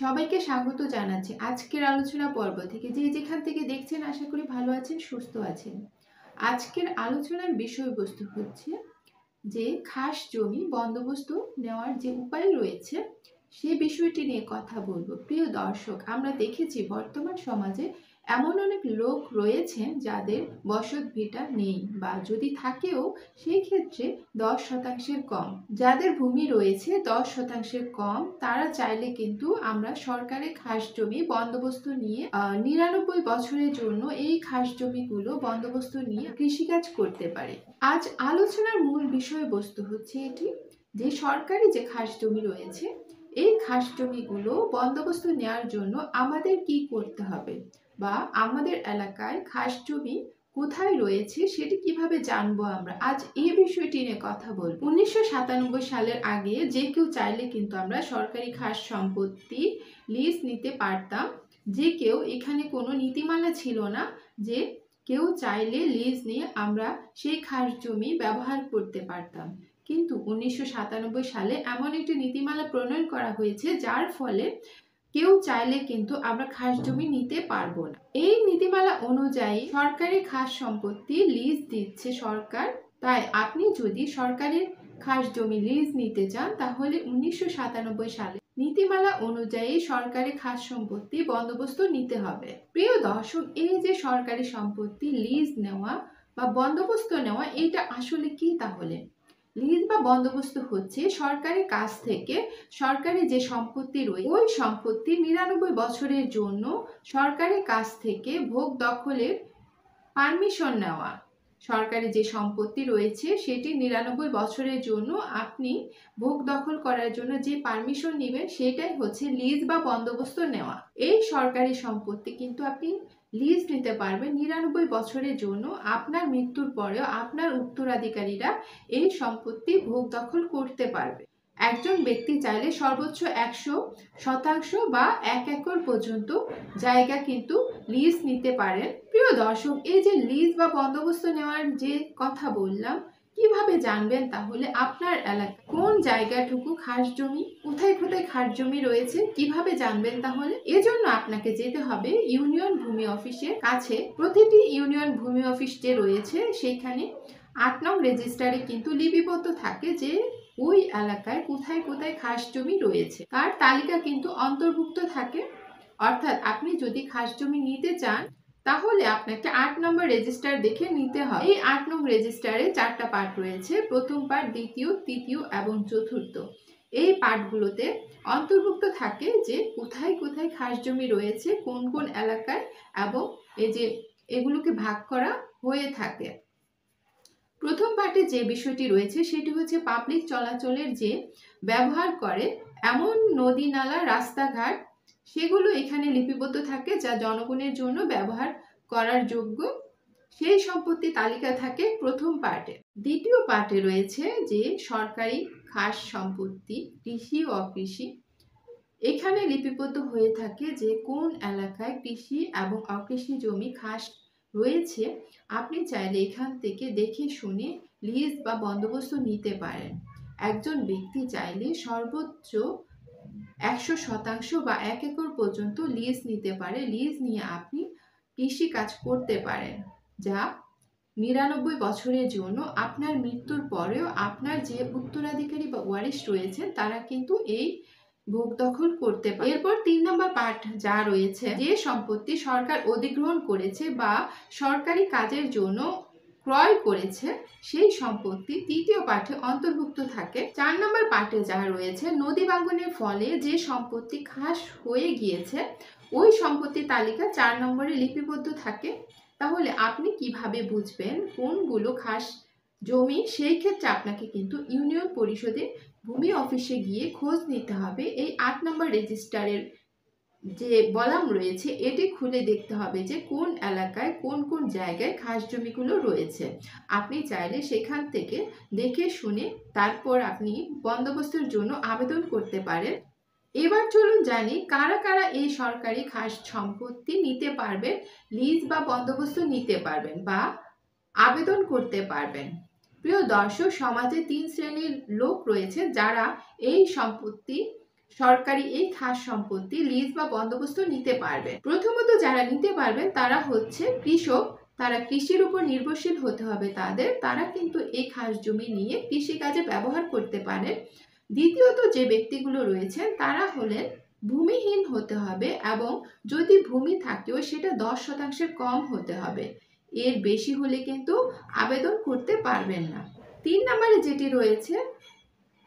সবাইকে স্বাগত জানাচ্ছি আজকের আলোচনা পর্ব থেকে। যে যেখান থেকে দেখছেন আশা করি ভালো আছেন, সুস্থ আছেন। আজকের আলোচনার বিষয়বস্তু হচ্ছে যে খাস জমি বন্দোবস্ত নেওয়ার যে উপায় রয়েছে সে বিষয়টি নিয়ে কথা বলবো। প্রিয় দর্শক, আমরা দেখেছি বর্তমান সমাজে এমন অনেক লোক রয়েছেন যাদের বসত ভিটা নেই, বা যদি থাকেও সেই ক্ষেত্রে 10% কম। যাদের ভূমি রয়েছে 10% কম, তারা চাইলে কিন্তু আমরা সরকারি খাস জমি বন্দোবস্ত নিয়ে 99 বছরের জন্য এই খাস জমিগুলো বন্দোবস্ত নিয়ে কৃষিকাজ করতে পারে। আজ আলোচনার মূল বিষয়বস্তু হচ্ছে এটি যে সরকারি যে খাস জমি রয়েছে এই খাস জমিগুলো বন্দোবস্ত নেওয়ার জন্য আমাদের কি করতে হবে, বা আমাদের এলাকায় খাস জমি কোথায় রয়েছে সেটি কিভাবে জানবো আমরা। আজ এই বিষয়টি নিয়ে কথা বলবো। 1997 সালের আগে যে কেউ চাইলে কিন্তু আমরা সরকারি খাস সম্পত্তি লিজ নিতে পারতাম। যে কেউ, এখানে কোনো নীতিমালা ছিল না যে কেউ চাইলে লিজ নিয়ে আমরা সেই খাস জমি ব্যবহার করতে পারতাম। কিন্তু 1997 সালে এমন একটি নীতিমালা প্রণয়ন করা হয়েছে যার ফলে কেউ চাইলে কিন্তু আমরা খাস জমি নিতে পারবো না। এই নীতিমালা অনুযায়ী সরকারি খাস সম্পত্তি লিজ দিচ্ছে সরকার। তাই আপনি যদি সরকারি খাস জমি লিজ নিতে চান তাহলে 1997 সালে নীতিমালা অনুযায়ী সরকারি খাস সম্পত্তি বন্দোবস্ত নিতে হবে। প্রিয় দর্শক, এই যে সরকারি সম্পত্তি লিজ নেওয়া বা বন্দোবস্ত নেওয়া, এটা আসলে কি? তাহলে লিজ বা বন্দোবস্ত হচ্ছে সরকারের কাছ থেকে সরকারি যে সম্পত্তি রয়েছে ওই সম্পত্তি 99 বছরের জন্য সরকারের কাছ থেকে ভোগ দখলের পারমিশন নেওয়া। সরকারি যে সম্পত্তি রয়েছে সেটি 99 বছরের জন্য আপনি ভোগ দখল করার জন্য যে পারমিশন নেবেন সেটাই হচ্ছে লিজ বা বন্দোবস্ত নেওয়া। এই সরকারি সম্পত্তি কিন্তু আপনি লিজ নিতে পারবেন 99 বছরের জন্য। আপনার মৃত্যুর পরেও আপনার উত্তরাধিকারীরা এই সম্পত্তি ভোগ দখল করতে পারবে। একজন ব্যক্তি চাইলে সর্বোচ্চ 100% বা 1 একর পর্যন্ত জায়গা কিন্তু লিজ নিতে পারেন। প্রিয় দর্শক, এই যে লিজ বা বন্দোবস্ত নেওয়ার যে কথা বললাম, কিভাবে জানবেন তাহলে আপনার এলাকায় কোন জায়গাটুকু খাস জমি, কোথায় কোথায় খাস জমি রয়েছে কিভাবে জানবেন? তাহলে এজন্য আপনাকে যেতে হবে ইউনিয়ন ভূমি অফিসের কাছে। প্রতিটি ইউনিয়ন ভূমি অফিস যে রয়েছে সেখানে 8 নং রেজিস্টারে কিন্তু লিপিবদ্ধ থাকে যে ওই এলাকায় কোথায় কোথায় খাস জমি রয়েছে, তার তালিকা কিন্তু অন্তর্ভুক্ত থাকে। অর্থাৎ আপনি যদি খাস জমি নিতে চান তাহলে আপনাকে 8 নম্বর রেজিস্টার দেখে নিতে হবে। এই 8 নং রেজিস্টারে 4টা পার্ট রয়েছে, প্রথম পার্ট, দ্বিতীয়, তৃতীয় এবং চতুর্থ। এই পার্টগুলোতে অন্তর্ভুক্ত থাকে যে কোথায় কোথায় খাস জমি রয়েছে, কোন কোন এলাকায়, এবং এই যে এগুলোকে ভাগ করা হয়ে থাকে। প্রথম পার্টে যে বিষয়টি রয়েছে সেটি হচ্ছে পাবলিক চলাচলের যে ব্যবহার করে এমন নদী, নালা, রাস্তাঘাট, সেগুলো এখানে লিপিবদ্ধ থাকে যা জনগণের জন্য ব্যবহার করার যোগ্য। সেই সম্পত্তি তালিকা থাকে প্রথম পার্টে। দ্বিতীয় পার্টে রয়েছে যে সরকারি খাস সম্পত্তি, কৃষি ও অকৃষি। এখানে লিপিবদ্ধ হয়ে থাকে যে কোন এলাকায় কৃষি এবং অকৃষি জমি খাস রয়েছে। আপনি চাইলে এখান থেকে দেখে শুনে লিজ বা বন্দোবস্ত নিতে পারেন। একজন ব্যক্তি চাইলে সর্বোচ্চ 100% বা 1 একর পর্যন্ত লিজ নিতে পারে। লিজ নিয়ে আপনি কৃষি কাজ করতে পারেন, যা 99 বছরের জন্য। আপনার মৃত্যুর পরেও আপনার যে উত্তরাধিকারী বা ওয়ারিশ রয়েছেন তারা কিন্তু এই ভোগ দখল করতে পারে। এরপর 3 নম্বর পার্ট যা রয়েছে, যে সম্পত্তি সরকার অধিগ্রহণ করেছে বা সরকারি কাজের জন্য ক্রয় করেছে সেই সম্পত্তি তৃতীয় পার্টে অন্তর্ভুক্ত থাকে। 4 নম্বর পার্টে যা রয়েছে, নদী ভাঙ্গনের ফলে যে সম্পত্তি খাস হয়ে গিয়েছে ওই সম্পত্তির তালিকা 4 নম্বরে লিপিবদ্ধ থাকে। তাহলে আপনি কিভাবে বুঝবেন কোনগুলো খাস জমি? সেই ক্ষেত্রে আপনাকে কিন্তু ইউনিয়ন পরিষদে ভূমি অফিসে গিয়ে খোঁজ নিতে হবে। এই 8 নম্বর রেজিস্টারের যে বলাম রয়েছে এটি খুলে দেখতে হবে যে কোন এলাকায় কোন কোন জায়গায় খাস জমিগুলো রয়েছে। আপনি চাইলে সেখান থেকে দেখে শুনে তারপর আপনি বন্দোবস্তের জন্য আবেদন করতে পারেন। এবার চলুন জানি কারা কারা এই সরকারি খাস সম্পত্তি নিতে পারবেন, লিজ বা বন্দোবস্ত নিতে পারবেন বা আবেদন করতে পারবেন। প্রিয় দর্শক, সমাজে 3 শ্রেণীর লোক রয়েছে যারা এই সম্পত্তি সরকারি এই খাস সম্পত্তি লিজ বা বন্দোবস্ত নিতে পারবেন। প্রথমত যারা নিতে পারবেন তারা হচ্ছে কৃষক, তারা কৃষির উপর নির্ভরশীল হতে হবে তারা কিন্তু এই খাস জমি নিয়ে কৃষিকাজে ব্যবহার করতে পারেন। দ্বিতীয়ত যে ব্যক্তিগুলো রয়েছেন তারা হলেন ভূমিহীন হতে হবে এবং যদি ভূমি থাকেও সেটা 10% কম হতে হবে, এর বেশি হলে কিন্তু আবেদন করতে পারবেন না। 3 নম্বরে যেটি রয়েছে,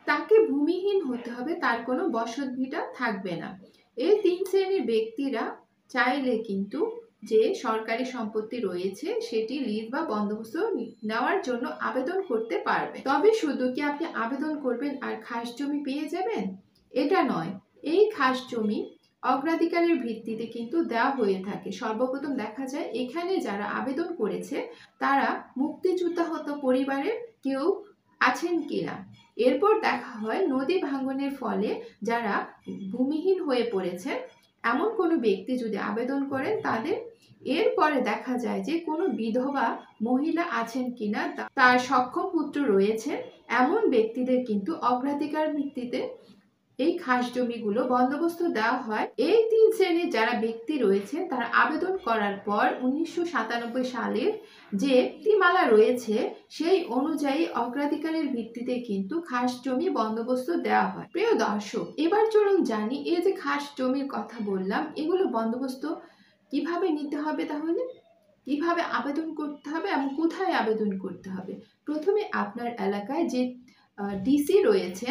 তাকে ভূমিহীন হতে হবে, তার কোনো বসতভিটা থাকবে না। এই 3 শ্রেণীর ব্যক্তিরা চাইলে কিন্তু যে সরকারি সম্পত্তি রয়েছে সেটি লিজ বা বন্দোবস্ত নেওয়ার জন্য আবেদন করতে পারবে। তবে শুধু কি আপনি আবেদন করবেন আর খাস জমি পেয়ে যাবেন এটা নয়, এই খাস জমি অগ্রাধিকারের ভিত্তিতে কিন্তু দেওয়া হয়ে থাকে। সর্বপ্রথম দেখা যায় এখানে যারা আবেদন করেছে তারা মুক্তিযোদ্ধাহত পরিবারের কেউ আছেন কিনা। এরপর দেখা হয় নদী ভাঙ্গনের ফলে যারা ভূমিহীন হয়ে পড়েছে এমন কোনো ব্যক্তি যদি আবেদন করেন তাদের, এরপরে দেখা যায় যে কোনো বিধবা মহিলা আছেন কিনা, তার সক্ষম পুত্র রয়েছে, এমন ব্যক্তিদের কিন্তু অগ্রাধিকার ভিত্তিতে এই খাস জমিগুলো বন্দোবস্ত দেওয়া হয়। এই 3 শ্রেণীর যারা ব্যক্তি রয়েছে তারা আবেদন করার পর 1997 সালের যে নীতিমালা রয়েছে সেই অনুযায়ী অগ্রাধিকারের ভিত্তিতে কিন্তু খাস জমি বন্দোবস্ত দেওয়া হয়। প্রিয় দর্শক, এবার চলুন জানি এই যে খাস জমির কথা বললাম এগুলো বন্দোবস্ত কিভাবে নিতে হবে, তাহলে কিভাবে আবেদন করতে হবে এবং কোথায় আবেদন করতে হবে। প্রথমে আপনার এলাকায় যে ডিসি রয়েছে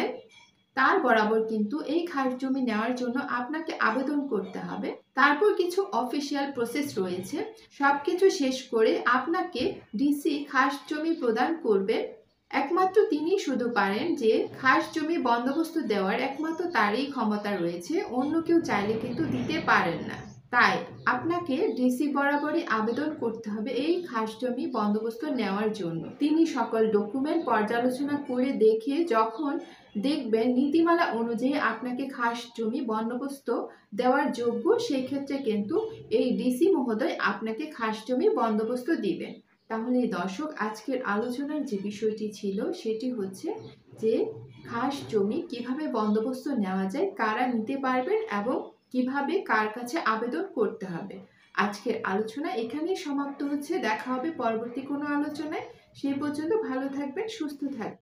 তার বরাবর কিন্তু এই খাস জমি নেওয়ার জন্য আপনাকে আবেদন করতে হবে। তারপর কিছু অফিসিয়াল প্রসেস রয়েছে, সবকিছু শেষ করে আপনাকে ডিসি খাস জমি প্রদান করবে। একমাত্র তিনি শুধু পারেন যে খাস জমি বন্দোবস্ত দেওয়ার, একমাত্র তারই ক্ষমতা রয়েছে, অন্য কেউ চাইলে কিন্তু দিতে পারেন না। তাই আপনাকে ডিসি বরাবরই আবেদন করতে হবে এই খাস জমি বন্দোবস্ত নেওয়ার জন্য। তিনি সকল ডকুমেন্ট পর্যালোচনা করে দেখে যখন দেখবেন নীতিমালা অনুযায়ী আপনাকে খাস জমি বন্দোবস্ত দেওয়ার যোগ্য, সেই ক্ষেত্রে কিন্তু এই ডিসি মহোদয় আপনাকে খাস জমি বন্দোবস্ত দিবেন। তাহলে দর্শক, আজকের আলোচনার যে বিষয়টি ছিল সেটি হচ্ছে যে খাস জমি কিভাবে বন্দোবস্ত নেওয়া যায়, কারা নিতে পারবেন এবং কিভাবে কার কাছে আবেদন করতে হবে। আজকের আলোচনা এখানেই সমাপ্ত হচ্ছে। দেখা হবে পরবর্তী কোনো আলোচনায়। সেই পর্যন্ত ভালো থাকবেন, সুস্থ থাকবেন।